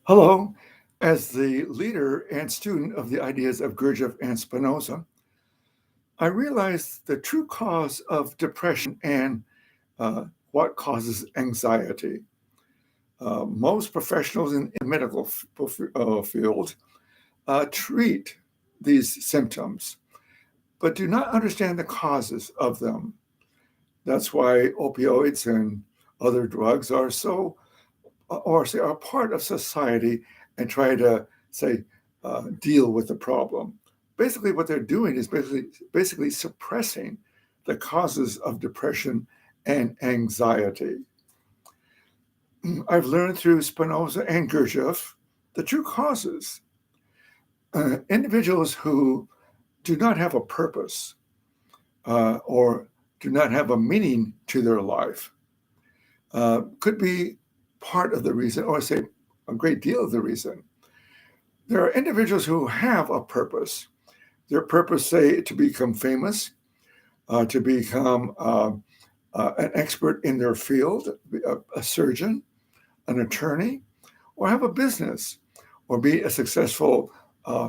Hello. As the leader and student of the ideas of Gurdjieff and Spinoza, I realized the true cause of depression and what causes anxiety. Most professionals in the medical field treat these symptoms, but do not understand the causes of them. That's why opioids and other drugs are are part of society and try to say deal with the problem. Basically, what they're doing is basically suppressing the causes of depression and anxiety. I've learned through Spinoza and Gurdjieff the true causes. Individuals who do not have a purpose or do not have a meaning to their life could be part of the reason, or say a great deal of the reason. There are individuals who have a purpose. Their purpose, say, to become famous, to become an expert in their field, a surgeon, an attorney, or have a business, or be a successful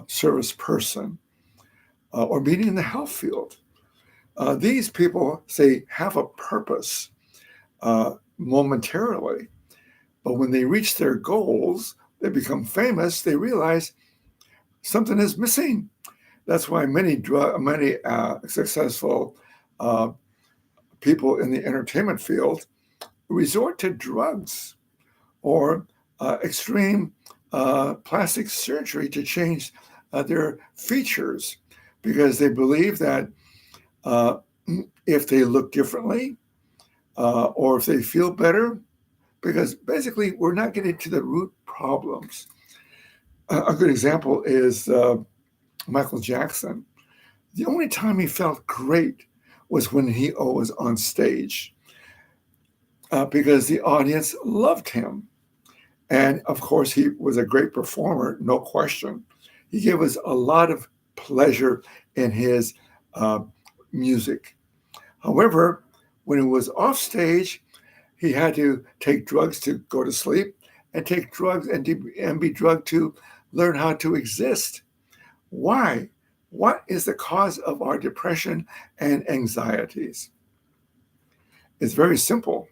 service person, or being in the health field. These people, say, have a purpose momentarily, but when they reach their goals, they become famous, they realize something is missing. That's why many successful people in the entertainment field resort to drugs or extreme plastic surgery to change their features, because they believe that if they look differently or if they feel better, because basically we're not getting to the root problems. A good example is Michael Jackson. The only time he felt great was when he was on stage, because the audience loved him. And of course, he was a great performer, no question. He gave us a lot of pleasure in his music. However, when he was off stage, he had to take drugs to go to sleep and take drugs and be drugged to learn how to exist. Why? What is the cause of our depression and anxieties? It's very simple.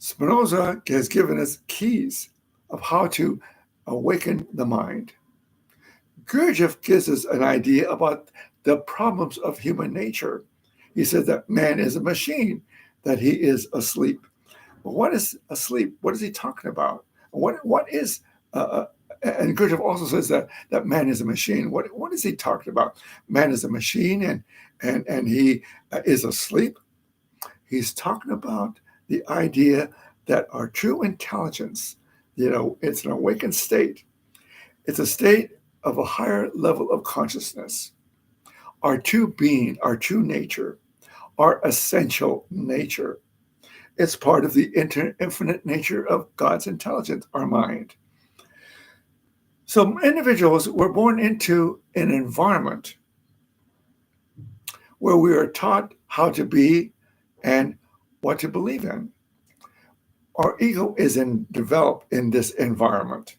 Spinoza has given us keys of how to awaken the mind. Gurdjieff gives us an idea about the problems of human nature. He says that man is a machine, that he is asleep. But what is asleep? What is he talking about? What is and Gurdjieff also says that man is a machine. What is he talking about? Man is a machine, and he is asleep. He's talking about the idea that our true intelligence, it's an awakened state. It's a state of a higher level of consciousness. Our true being, our true nature, our essential nature. It's part of the infinite nature of God's intelligence, our mind. So individuals were born into an environment where we are taught how to be and what to believe in. Our ego is developed in this environment.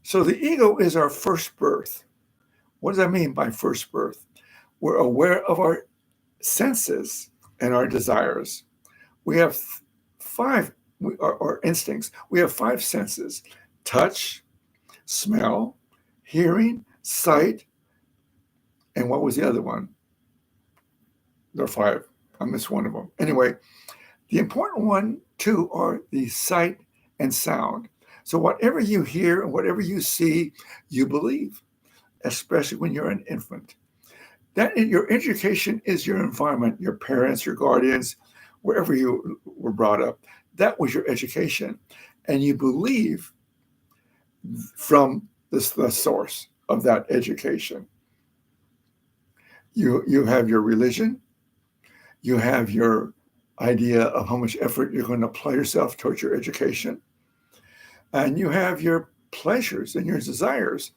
So the ego is our first birth. What does that mean by first birth? We're aware of our senses and our desires. We have our instincts. We have 5 senses: touch, smell, hearing, sight, and what was the other one? There are 5. I missed one of them. Anyway, the important one, too, are the sight and sound. So whatever you hear and whatever you see, you believe, especially when you're an infant. That your education is your environment, your parents, your guardians, wherever you were brought up. That was your education. And you believe from the source of that education. You have your religion. You have your idea of how much effort you're going to apply yourself towards your education. And you have your pleasures and your desires.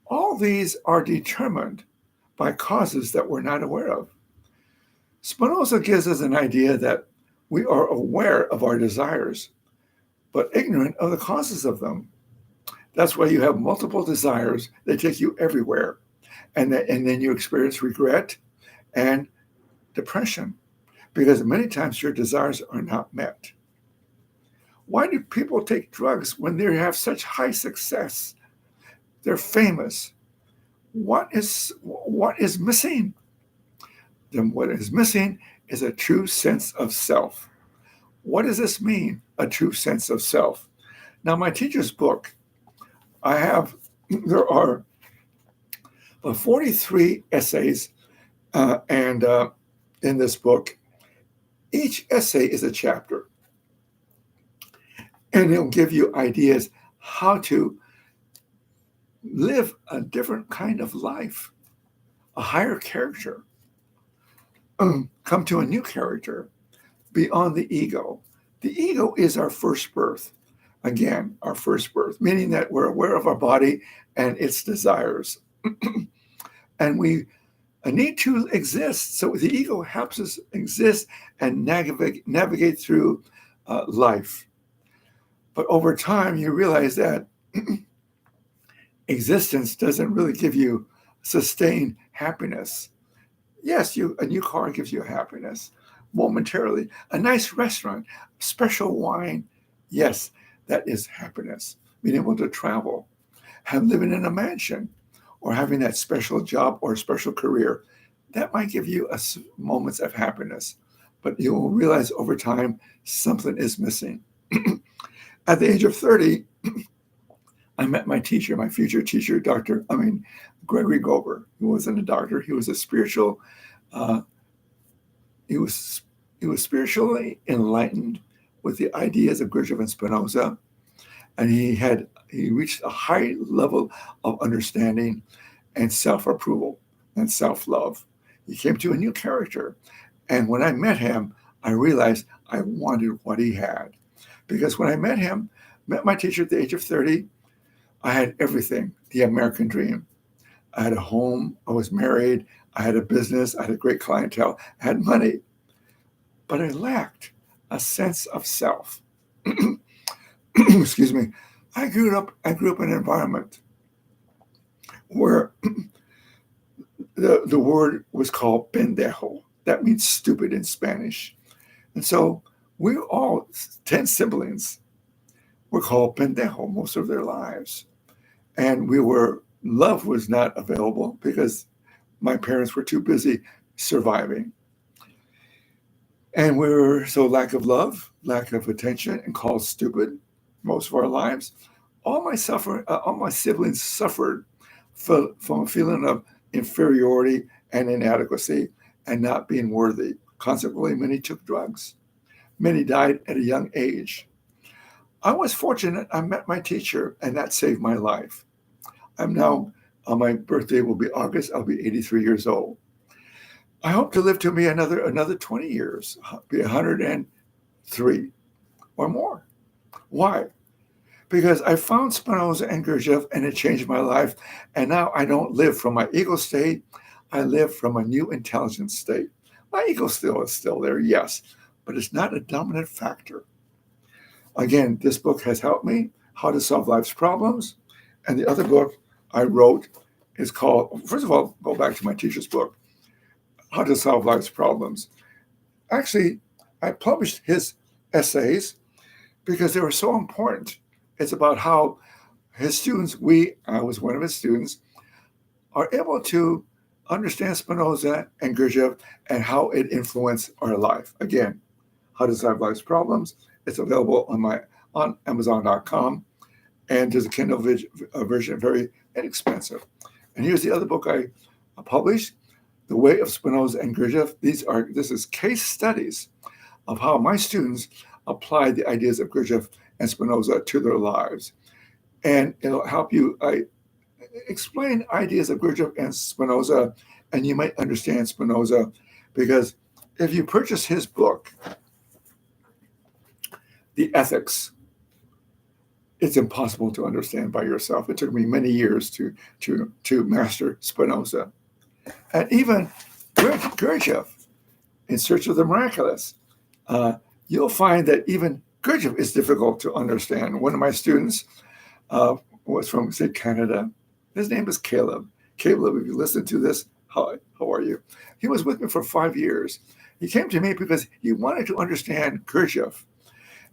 All these are determined by causes that we're not aware of. Spinoza gives us an idea that we are aware of our desires, but ignorant of the causes of them. That's why you have multiple desires. They take you everywhere. And then you experience regret and depression because many times your desires are not met. Why do people take drugs when they have such high success? They're famous. What is missing? Then what is missing is a true sense of self. What does this mean? A true sense of self. Now, my teacher's book, there are 43 essays, and in this book, each essay is a chapter, and it'll give you ideas how to live a different kind of life, a higher character, come to a new character beyond the ego. The ego is our first birth. Again, our first birth, meaning that we're aware of our body and its desires. And we need to exist. So the ego helps us exist and navigate through life. But over time, you realize that existence doesn't really give you sustained happiness. Yes, a new car gives you happiness momentarily. A nice restaurant, special wine, yes, that is happiness. Being able to travel, living in a mansion, or having that special job or special career, that might give you moments of happiness. But you will realize over time something is missing. At the age of 30, I met my teacher, my future teacher, Gregory Gober. He wasn't a doctor. He was a spiritual. He was spiritually enlightened with the ideas of Gurdjieff and Spinoza, and he reached a high level of understanding and self-approval and self-love. He came to a new character, and when I met him, I realized I wanted what he had, because when I met my teacher at the age of 30, I had everything, the American dream. I had a home, I was married, I had a business, I had a great clientele, I had money, but I lacked a sense of self. Excuse me. I grew up in an environment where the word was called pendejo. That means stupid in Spanish. And so we all, 10 siblings, were called pendejo most of their lives. And love was not available because my parents were too busy surviving. And we were so lack of love, lack of attention, and called stupid most of our lives. All my siblings suffered from a feeling of inferiority and inadequacy and not being worthy. Consequently, many took drugs. Many died at a young age. I was fortunate. I met my teacher, and that saved my life. I'm now, on my birthday will be August, I'll be 83 years old. I hope to live to be another 20 years, be 103 or more. Why? Because I found Spinoza and Gurdjieff, and it changed my life. And now I don't live from my ego state. I live from a new intelligence state. My ego is still there, yes, but it's not a dominant factor. Again, this book has helped me how to solve life's problems. And the other book I wrote is called, first of all, go back to my teacher's book, How to Solve Life's Problems. Actually, I published his essays because they were so important. It's about how his students, I was one of his students, are able to understand Spinoza and Gurdjieff and how it influenced our life. Again, How to Solve Life's Problems. It's available on Amazon.com, and there's a Kindle version, very inexpensive. And here's the other book I published, The Way of Spinoza and Gurdjieff. This is case studies of how my students applied the ideas of Gurdjieff and Spinoza to their lives. And it'll help you explain ideas of Gurdjieff and Spinoza, and you might understand Spinoza, because if you purchase his book, The Ethics, it's impossible to understand by yourself. It took me many years to master Spinoza. And even Gurdjieff, In Search of the Miraculous, you'll find that even Gurdjieff is difficult to understand. One of my students was from, say, Canada. His name is Caleb. Caleb, if you listen to this, hi, how are you? He was with me for 5 years. He came to me because he wanted to understand Gurdjieff,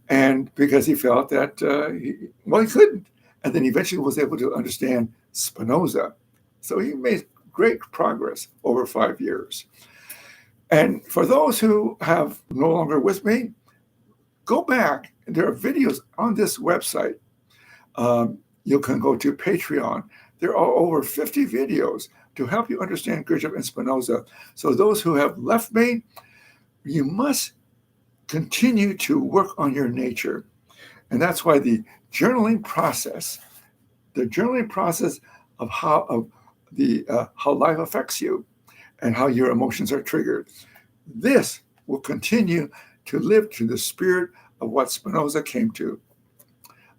and because he felt that, he couldn't. And then eventually was able to understand Spinoza. So he made great progress over 5 years. And for those who have no longer with me, go back. There are videos on this website. You can go to Patreon. There are over 50 videos to help you understand Gurdjieff and Spinoza. So those who have left me, you must continue to work on your nature. And that's why the journaling process of how life affects you and how your emotions are triggered, this will continue to live to the spirit of what Spinoza came to,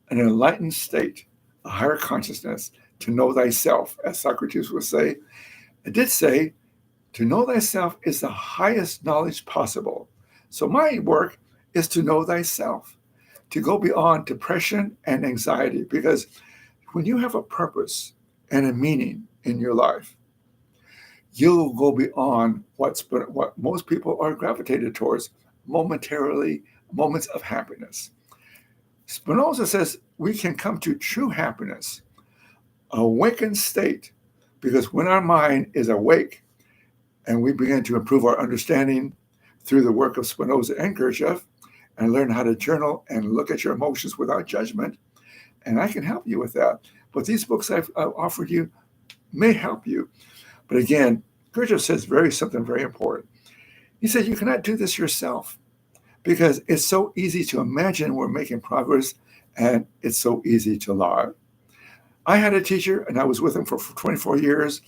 an enlightened state, a higher consciousness, to know thyself, as Socrates would say. It did say, to know thyself is the highest knowledge possible. So my work is to know thyself, to go beyond depression and anxiety, because when you have a purpose and a meaning in your life, you'll go beyond what most people are gravitated towards momentarily, moments of happiness. Spinoza says we can come to true happiness, awakened state, because when our mind is awake and we begin to improve our understanding through the work of Spinoza and Gurdjieff, and learn how to journal and look at your emotions without judgment, and I can help you with that. But these books I've offered you may help you. But again, Gurdjieff says something very important. He said you cannot do this yourself because it's so easy to imagine we're making progress, and it's so easy to lie. I had a teacher, and I was with him for 24 years.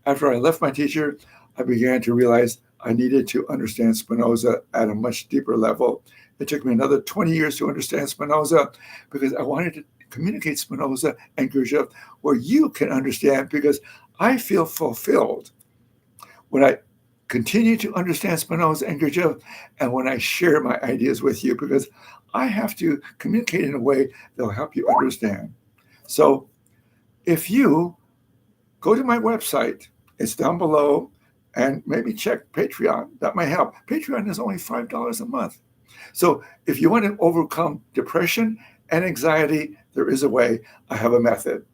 After I left my teacher, I began to realize I needed to understand Spinoza at a much deeper level. It took me another 20 years to understand Spinoza because I wanted to communicate Spinoza and Gurdjieff where you can understand, because I feel fulfilled when I continue to understand Spinoza and Gurdjieff and when I share my ideas with you, because I have to communicate in a way that will help you understand. So if you go to my website, it's down below, and maybe check Patreon. That might help. Patreon is only $5 a month. So if you want to overcome depression and anxiety, there is a way. I have a method.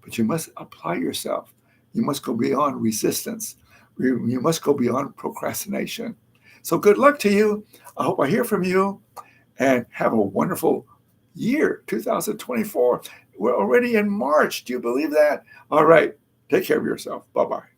But you must apply yourself. You must go beyond resistance. You must go beyond procrastination. So good luck to you. I hope I hear from you, and have a wonderful year, 2024. We're already in March. Do you believe that? All right. Take care of yourself. Bye-bye.